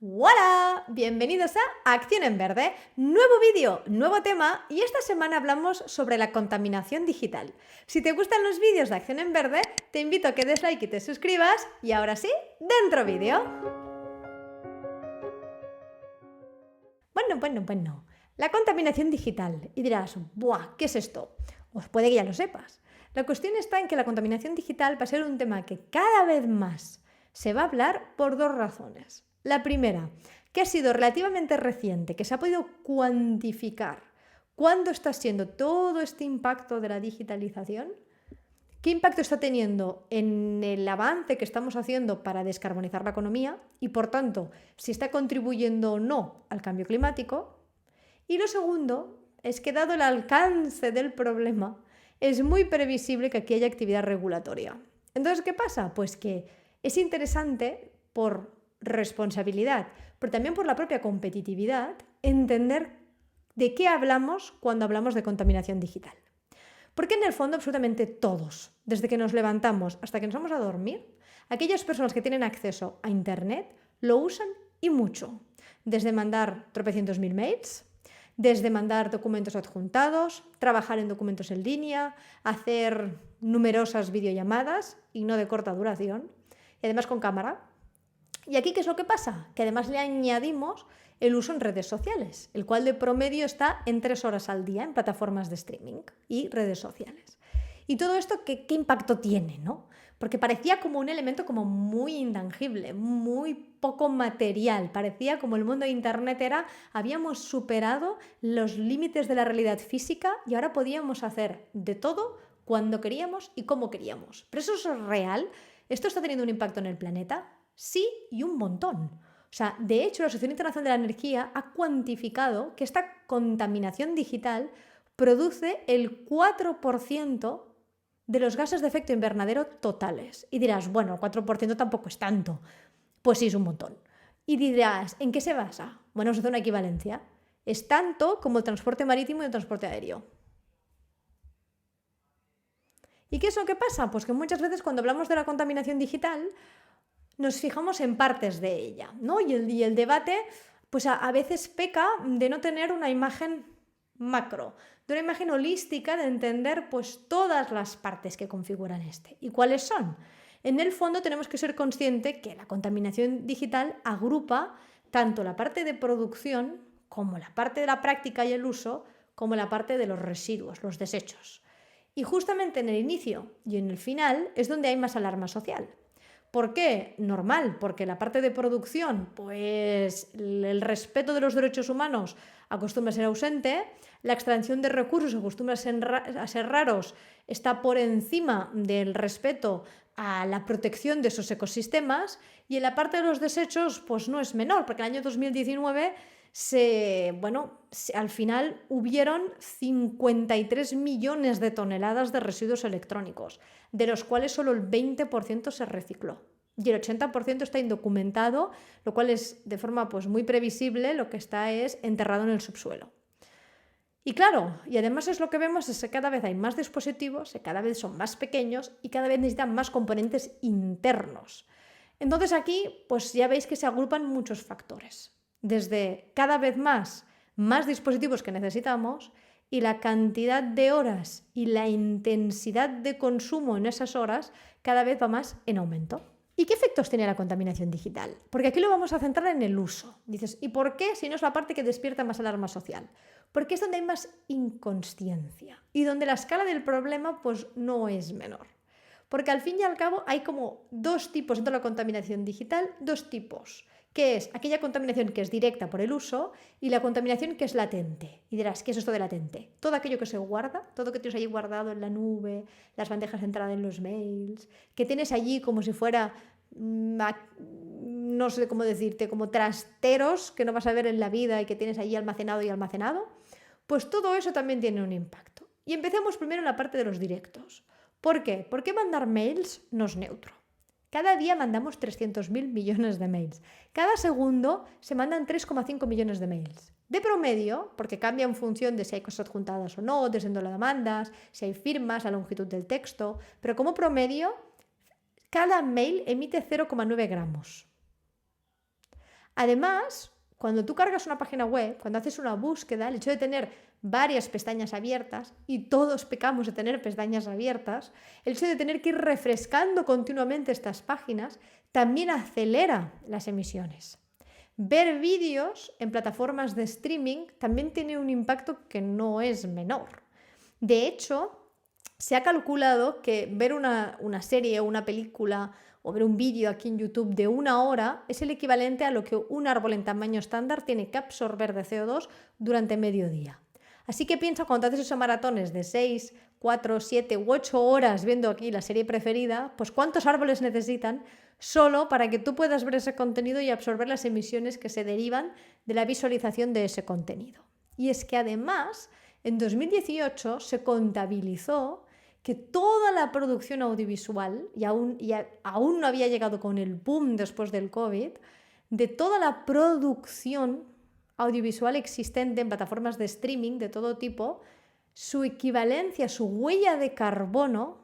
¡Hola! Bienvenidos a Acción en Verde. Nuevo vídeo, nuevo tema y esta semana hablamos sobre la contaminación digital. Si te gustan los vídeos de Acción en Verde, te invito a que des like y te suscribas y ahora sí, dentro vídeo. Bueno. La contaminación digital. Y dirás, ¡buah! ¿Qué es esto? Pues puede que ya lo sepas. La cuestión está en que la contaminación digital va a ser un tema que cada vez más se va a hablar por dos razones. La primera, que ha sido relativamente reciente, que se ha podido cuantificar cuándo está siendo todo este impacto de la digitalización, qué impacto está teniendo en el avance que estamos haciendo para descarbonizar la economía y, por tanto, si está contribuyendo o no al cambio climático. Y lo segundo es que, dado el alcance del problema, es muy previsible que aquí haya actividad regulatoria. Entonces, ¿qué pasa? Pues que es interesante por responsabilidad, pero también por la propia competitividad, entender de qué hablamos cuando hablamos de contaminación digital. Porque en el fondo absolutamente todos, desde que nos levantamos hasta que nos vamos a dormir, aquellas personas que tienen acceso a Internet lo usan y mucho. Desde mandar tropecientos mil mails, desde mandar documentos adjuntados, trabajar en documentos en línea, hacer numerosas videollamadas y no de corta duración, y además con cámara. Y aquí, ¿qué es lo que pasa? Que además le añadimos el uso en redes sociales, el cual de promedio está en 3 horas al día en plataformas de streaming y redes sociales. Y todo esto, ¿qué impacto tiene, no? Porque parecía como un elemento como muy intangible, muy poco material. Parecía como el mundo de Internet habíamos superado los límites de la realidad física y ahora podíamos hacer de todo cuando queríamos y como queríamos. Pero eso es real. ¿Esto está teniendo un impacto en el planeta? Sí, y un montón. O sea, de hecho, la Asociación Internacional de la Energía ha cuantificado que esta contaminación digital produce el 4% de los gases de efecto invernadero totales. Y dirás, bueno, el 4% tampoco es tanto. Pues sí, es un montón. Y dirás, ¿en qué se basa? Bueno, se hace una equivalencia. Es tanto como el transporte marítimo y el transporte aéreo. ¿Y qué es lo que pasa? Pues que muchas veces cuando hablamos de la contaminación digital nos fijamos en partes de ella, ¿no? Y el debate pues a veces peca de no tener una imagen macro, de una imagen holística, de entender pues todas las partes que configuran este. ¿Y cuáles son? En el fondo tenemos que ser conscientes que la contaminación digital agrupa tanto la parte de producción como la parte de la práctica y el uso, como la parte de los residuos, los desechos. Y justamente en el inicio y en el final es donde hay más alarma social. ¿Por qué? Normal, porque la parte de producción, pues el respeto de los derechos humanos acostumbra a ser ausente, la extracción de recursos acostumbra a ser raros, está por encima del respeto a la protección de esos ecosistemas, y en la parte de los desechos pues no es menor, porque en el año 2019 al final hubieron 53 millones de toneladas de residuos electrónicos, de los cuales solo el 20% se recicló. Y el 80% está indocumentado, lo cual es de forma pues muy previsible, lo que está es enterrado en el subsuelo. Y claro, y además es lo que vemos es que cada vez hay más dispositivos, que cada vez son más pequeños y cada vez necesitan más componentes internos. Entonces aquí pues ya veis que se agrupan muchos factores. Desde cada vez más dispositivos que necesitamos y la cantidad de horas y la intensidad de consumo en esas horas cada vez va más en aumento. ¿Y qué efectos tiene la contaminación digital? Porque aquí lo vamos a centrar en el uso. Dices, ¿y por qué si no es la parte que despierta más alarma social? Porque es donde hay más inconsciencia y donde la escala del problema pues no es menor. Porque al fin y al cabo hay como dos tipos dentro de la contaminación digital, dos tipos, que es aquella contaminación que es directa por el uso y la contaminación que es latente. Y dirás, ¿qué es esto de latente? Todo aquello que se guarda, todo que tienes allí guardado en la nube, las bandejas de entrada en los mails, que tienes allí como si fuera, no sé cómo decirte, como trasteros que no vas a ver en la vida y que tienes allí almacenado, pues todo eso también tiene un impacto. Y empecemos primero en la parte de los directos. ¿Por qué? Porque mandar mails no es neutro. Cada día mandamos 300.000 millones de mails. Cada segundo se mandan 3,5 millones de mails. De promedio, porque cambia en función de si hay cosas adjuntadas o no, desde dónde lo demandas, si hay firmas, la longitud del texto, pero como promedio, cada mail emite 0,9 gramos. Además, cuando tú cargas una página web, cuando haces una búsqueda, el hecho de tener varias pestañas abiertas, y todos pecamos de tener pestañas abiertas, el hecho de tener que ir refrescando continuamente estas páginas también acelera las emisiones. Ver vídeos en plataformas de streaming también tiene un impacto que no es menor. De hecho, se ha calculado que ver una serie o una película o ver un vídeo aquí en YouTube de 1 hora es el equivalente a lo que un árbol en tamaño estándar tiene que absorber de CO2 durante medio día. Así que piensa cuando haces esos maratones de 6, 4, 7 u 8 horas viendo aquí la serie preferida, pues cuántos árboles necesitan solo para que tú puedas ver ese contenido y absorber las emisiones que se derivan de la visualización de ese contenido. Y es que además, en 2018 se contabilizó que toda la producción audiovisual, y aún no había llegado con el boom después del COVID, de toda la producción audiovisual existente en plataformas de streaming de todo tipo, su equivalencia, su huella de carbono,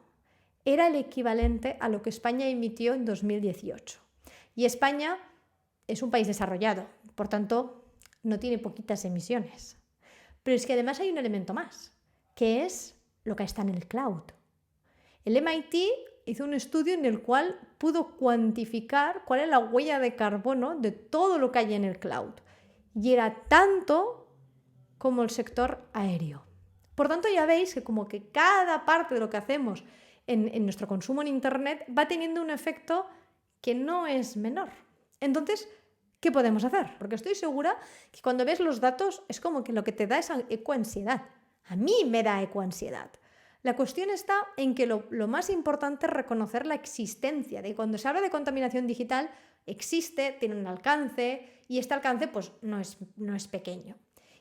era el equivalente a lo que España emitió en 2018. Y España es un país desarrollado, por tanto, no tiene poquitas emisiones. Pero es que además hay un elemento más, que es lo que está en el cloud. El MIT hizo un estudio en el cual pudo cuantificar cuál es la huella de carbono de todo lo que hay en el cloud. Y era tanto como el sector aéreo. Por tanto, ya veis que como que cada parte de lo que hacemos en nuestro consumo en Internet va teniendo un efecto que no es menor. Entonces, ¿qué podemos hacer? Porque estoy segura que cuando ves los datos es como que lo que te da es ecoansiedad. A mí me da ecoansiedad. La cuestión está en que lo más importante es reconocer la existencia de que cuando se habla de contaminación digital existe, tiene un alcance y este alcance pues no es pequeño.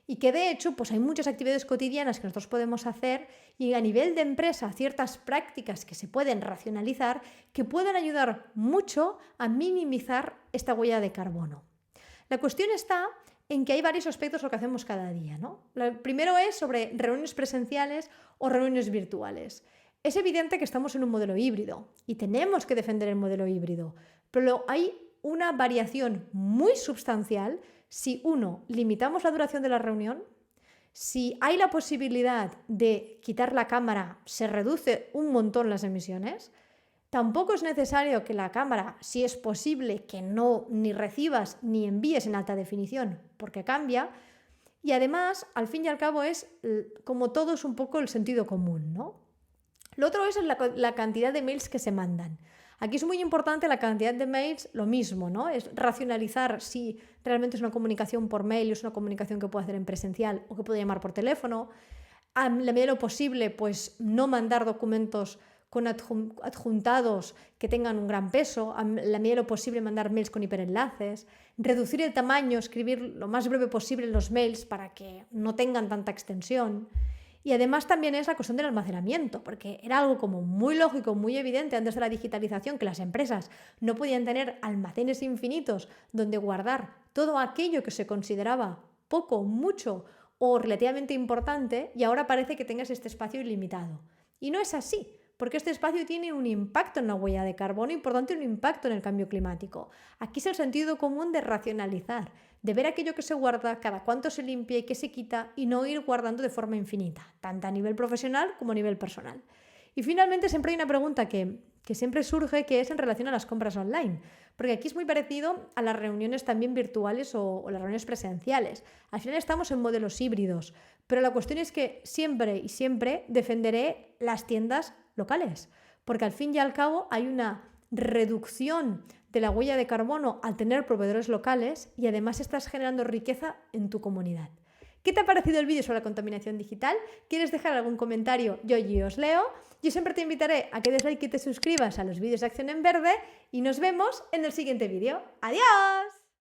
Y que de hecho pues hay muchas actividades cotidianas que nosotros podemos hacer y a nivel de empresa ciertas prácticas que se pueden racionalizar que pueden ayudar mucho a minimizar esta huella de carbono. La cuestión está en que hay varios aspectos de lo que hacemos cada día, ¿no? El primero es sobre reuniones presenciales o reuniones virtuales. Es evidente que estamos en un modelo híbrido y tenemos que defender el modelo híbrido, pero hay una variación muy sustancial si, uno, limitamos la duración de la reunión, si hay la posibilidad de quitar la cámara, se reduce un montón las emisiones. Tampoco es necesario que la cámara, si es posible, que no ni recibas ni envíes en alta definición, porque cambia. Y además, al fin y al cabo, es como todo es un poco el sentido común, ¿no? Lo otro es la cantidad de mails que se mandan. Aquí es muy importante la cantidad de mails, lo mismo, ¿no? Es racionalizar si realmente es una comunicación por mail o es una comunicación que puede hacer en presencial o que puede llamar por teléfono. A la medida de lo posible, pues no mandar documentos con adjuntados que tengan un gran peso, a la medida de lo posible mandar mails con hiperenlaces, reducir el tamaño, escribir lo más breve posible los mails para que no tengan tanta extensión. Y además también es la cuestión del almacenamiento, porque era algo como muy lógico, muy evidente antes de la digitalización, que las empresas no podían tener almacenes infinitos donde guardar todo aquello que se consideraba poco, mucho o relativamente importante, y ahora parece que tengas este espacio ilimitado. Y no es así, porque este espacio tiene un impacto en la huella de carbono y por tanto un impacto en el cambio climático. Aquí es el sentido común de racionalizar, de ver aquello que se guarda, cada cuánto se limpia y qué se quita y no ir guardando de forma infinita, tanto a nivel profesional como a nivel personal. Y finalmente siempre hay una pregunta que siempre surge, que es en relación a las compras online, porque aquí es muy parecido a las reuniones también virtuales o las reuniones presenciales. Al final estamos en modelos híbridos, pero la cuestión es que siempre defenderé las tiendas locales, porque al fin y al cabo hay una reducción de la huella de carbono al tener proveedores locales y además estás generando riqueza en tu comunidad. ¿Qué te ha parecido el vídeo sobre la contaminación digital? ¿Quieres dejar algún comentario? Yo allí os leo. Yo siempre te invitaré a que des like y te suscribas a los vídeos de Acción en Verde y nos vemos en el siguiente vídeo. ¡Adiós!